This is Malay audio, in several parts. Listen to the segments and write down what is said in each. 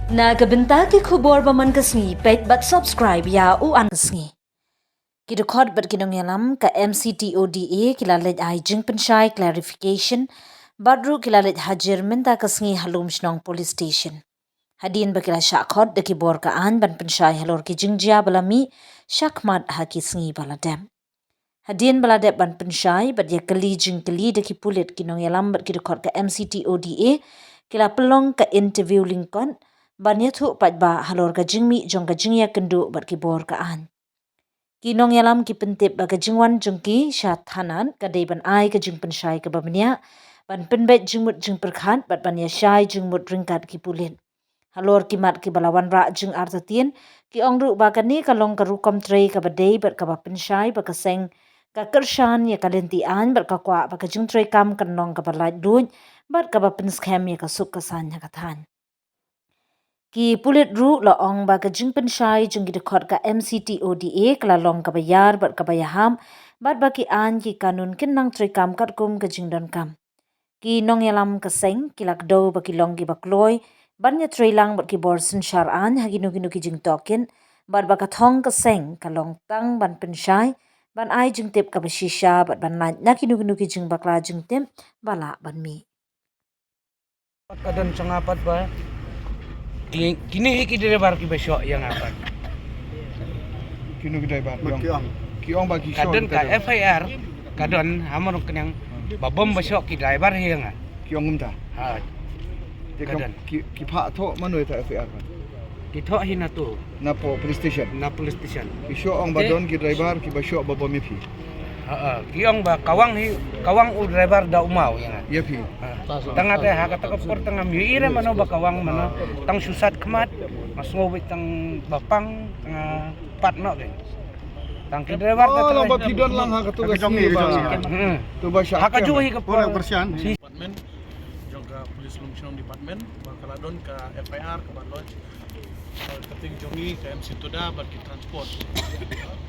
Nagabenta ki khubor baman kasngi pet bat subscribe ya u an kasngi. Ki record bat kinong yalam ka MCTODA kilalet ai jing penshai clarification badru kilalet hajir minta kasngi halum shnong police station. Hadin bakila shakhot de ki bor ka an ban penshai halor ki jingjia balami shakmat ha ki sngi baladem. Hadin baladem ban penshai bat ya kali jing kali de ki pulit kinong yalam bat ki record ka MCTODA kila pelong ka interview lingkon bannya tu pat ba halor ka jingmi jong ka jingya kendu bat ki bor ka an. Kinong yalam ki pentip ba ka jingwan jong ki syat hanan ka day ban ai ka jing pensyai ka babnya ban penbet jingmut jing perkhat bat ban ya syai jingmut ringkat ki pulin. Halor ki mat ki balawan ra jing artatien ki ongru ba ka ni ka long ka rukom trei ka baday bat ka ba pensyai ba ka seng ka kershan ya ka lentian bat ka kwa ba ka jing trei kam kan nong ka balait duny bat ka ba penskhem ya ka suk ka san ya ka than. Ki pulit ru la ong ba ka jing pensyai jung ki dekot ka MCTODA kala long ka bayar bat ka bayaham bat ba ki an ki kanun kin nang tri kam kat kum ka jing don kam. Ki nong yalam ka seng ki lak do ba ki long ki bakloy ban ya tri lang bat ki bor sin syar an hagi nu ki jing tokin bat ba ka thong ka seng ka long tang ban pensyai ban ai jing tip ka bashisha bat ban laj na ki nu ki jing bakla jing tip bala ban mi. Kadang sangapat ba kini iki bar ki besok yang apa Kino kedai bat kiong bagi show kadang ka FIR kadang hamon kenyang babom besok ki driver yang kiong ngumta ha kadang ki pha tho manoi ta FIR kita hina tu na police station ki show ong badon ki driver ki basho babo mipi kiong ba kawang u driver da umau yang ya pi tengah teh ha kata kapur tengah miire mano ba kawang mano tang susat kemat mas ngobit tang bapang tengah patno ke tang ki driver ta tengah ba pidon lang ha katugas ni ba tu ba syak ha ka juhi ka por department jongka polis lumsong department bakaladon ka FIR ka baloj keting jongi ka MC Toda bagi transport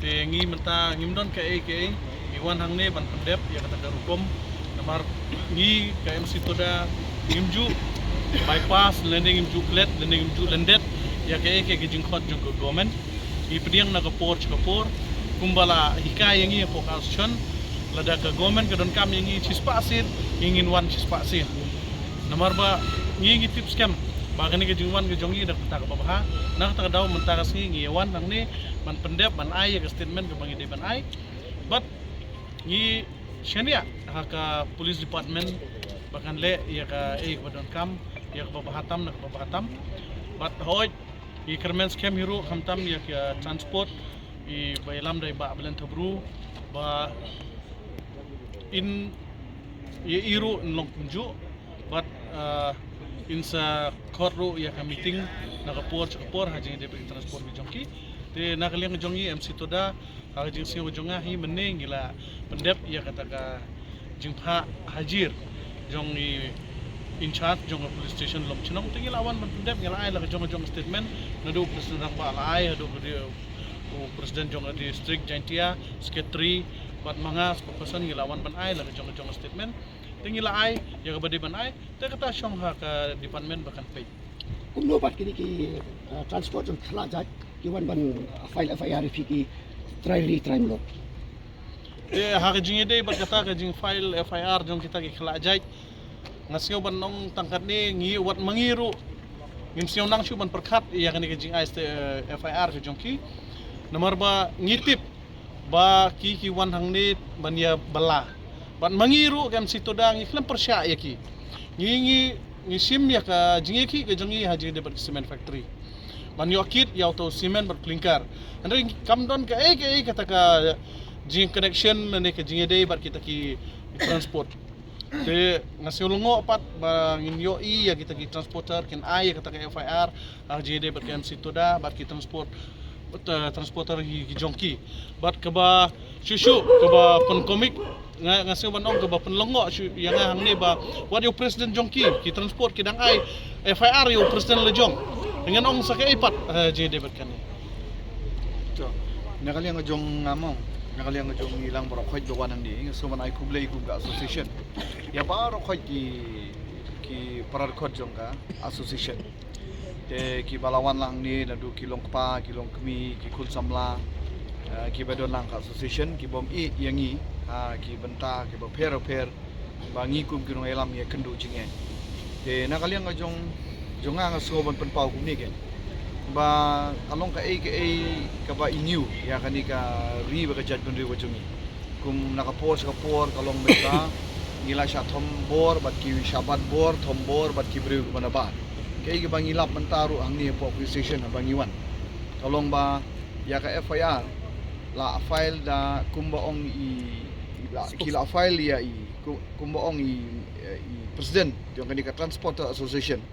tengi menta ngimdon ka AK iwan hangne ban pendep ya kata garukom namar ngi ka MC Toda ngimju bypass landing ngimju klet landing ngimju lendet ya ka AK ke jingkhot jong ka government i pediang na ka por kumbala hikay ngi pokasyon lada ka government ka don kam ngi cispasir ingin wan cispasir namar ba ngi tips kam bagani ke jingwan ke jongi dak tak babaha nak tak daw mentakas ngi wan nang ni man pendep man ai ke statement ke bangi de ban ai but ngi shania ka police department bahkan le ya ka badon kam ya ka babahatam nak babahatam but hoy i kermen scam hero khamtam ya ka transport i bailam dai ba belen tabru ba in ye iru long kunju but insa korro ya ka meeting nakapor hajing de transport bi jongki te nakaliang jongi MC Toda hajing sing jonga hi mening gila pendep ya kata ka jingpha hajir jongi in charge jong police station lom chinong tingi lawan pendep ngila ai la jong statement nadu presiden ba ai adu presiden jong district Jaintia secretary bat manga spokesperson ngilawan ban ai la jong statement tinggi la ai ya ka bade ban ai te kata syong ha ka department bahkan pay kumno pat kini ki transport jong khla jat ki wan ban file FIR fi ki try lo ha ka jing ide bat kata ka jing file FIR jong kita ki khla jat ngasio ban nong tangkat ni ngi wat mangiru ngim sio nang shu ban perkhat ya kan ki jing FIR fi jong ki nomor ba ngitip ba ki wan hang ni ban ya bala ban mangiru kam situ dang iklam persya ya ki ngi sim ya ka jingi ki ke jingi haji de cement factory ban yokit ya auto cement berklingkar andre kam don ka kata ka jing connection ne ke jingi de bar kita ki transport te ngasulungo pat ba ngin yo ya kita ki transporter ken ai kata ka FIR haji de bar kam situ da bar ki transporter hi jongki bat ka ba shushu ka ba pon komik ngasih banong ke ba penlongo yang hang ni ba what your president jongki ki transport ki dang ai FIR yo president lejong dengan ong sa ipat JD berkan to nakaliang jong ngamong nakaliang jong ilang bro khoy do wanang di so man ai kublay ku ga association ya ba ro khoy ki parar khot jong ka association te ki balawan lang ni nadu kilong pa kilong kemi ki kul samla ki badon lang association ki bom I yangi ki benta ki bo per bangi kum ki elam ye kendu jinge te nakaliang ka jonga nga soban penpau kum ni ke ba along ka ka ba inyu ya kani ka ri ba ka judgment ri wajumi kum nakapos ka por kalong beta ngila sya thombor bat ki syabat bor thombor bat ki bru mana ba kay bang ilap mentaru ang ni po accusation bang iwan tolong ba ya ka FIR la file da kumbaong kila file ya kumbaong president yung kanika transporter association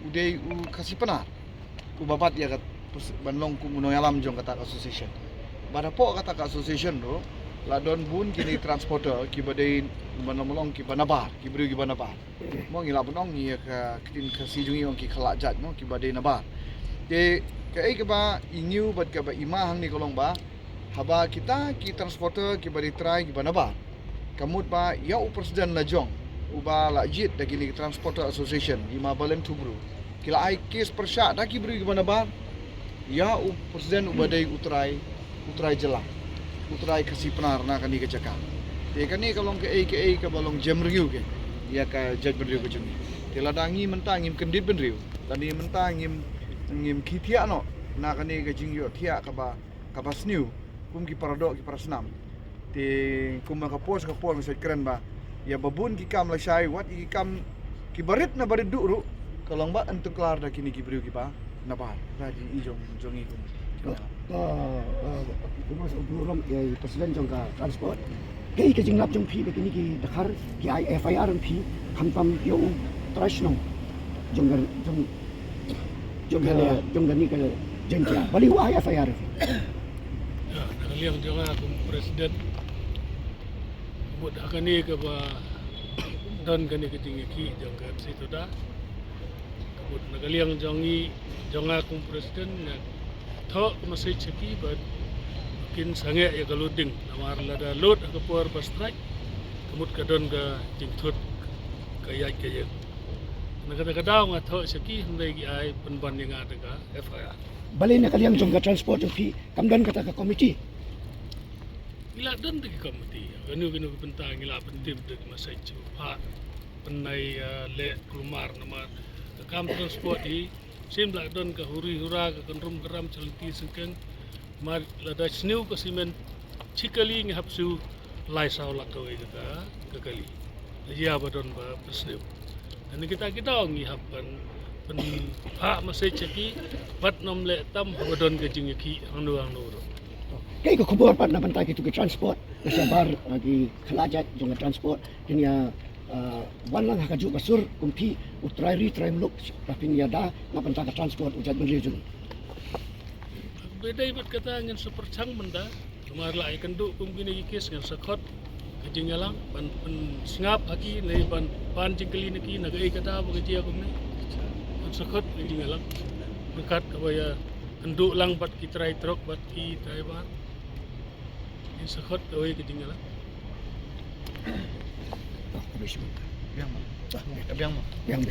uday kasih penar ku babat ya kat banlong ku muno alam jong kata association bada po kata association do la don bun kini transporter ki badai manomolong ki banabar ki bru ki banabar mo ngila bonong ni ka kitin kasi jungi ong ki khala jat mo ki badai nabar de kai ka ba inyu bad ka ba imahang ni kolong ba haba kita ki transporter ki badai try ki banabar kamut ba ya presiden la jong uba la jit da kini transporter association ima balen tu bru kila ai kes persya da ki bru ki banabar ya presiden ubadai utrai jelang utrai kasih penar na kani ke cakap. Te kani kalong ke ka balong jam review ke. Ya ka judge review ke juni. Te ladangi mentang ngim kendit ben review. Tadi mentang ngim kitia no. Na kani ke jingyo tia ka ba sniu. Kum ki paradok ki parasnam. Te kum ka pos mesej keren ba. Ya babun ki kam la syai wat ki kam ki barit na barit du kalong ba entuk kelar da kini ki review ki ba. Na ba. Tadi jongi kum. Kumas uburom ke presiden jong ka transport kei ke jinglap jong phi begini ki dakhar ki FIR phi khampam yo trashno jong ni ke jengja bali wa FIR ya nakaliang jong aku presiden buat hakani ke ba don kani ke tinggi jong ka situ da buat nakaliang jong aku presiden tho masih ceki but kin sange ya galuding namar lada load ke por pas strike kemut kadon ga jingthut kaya kaya nagada nga tho ceki hundai gi ai penban yang ada ga FIR bali na kaliang jong ka transport jong phi kamdan kata ka committee ila don de komiti ganu pentang ila pentim de masai chu ha penai le kelumar nama kam transport hi sim la don ka huri hura ka kanrum karam chalti sengkeng mar lada sniu ka simen chikali ngi hapsu lai saw la ka we ka kali ya badon ba sniu dan kita ngi hapan pen ha masai cheki bat nom le tam badon ka jing ki hanu ro kei ko khobor pat na bantai ki transport na sabar lagi khalajat jong transport kinya wan lang hakaju basur kumpi utrai muluk tapi ni ada na pantaka transport ujat ben region bedai bat kata ngin sepercang benda kemar la ikan du kum gini kis ngin sekot kejingalang ban singap haki nei ban jingkeli neki nagai kata begitu aku ni ban sekot kejingalang dekat kabaya kenduk lang bat kitrai truk bat ki driver in sekot kawai kejingalang Biang mo. yang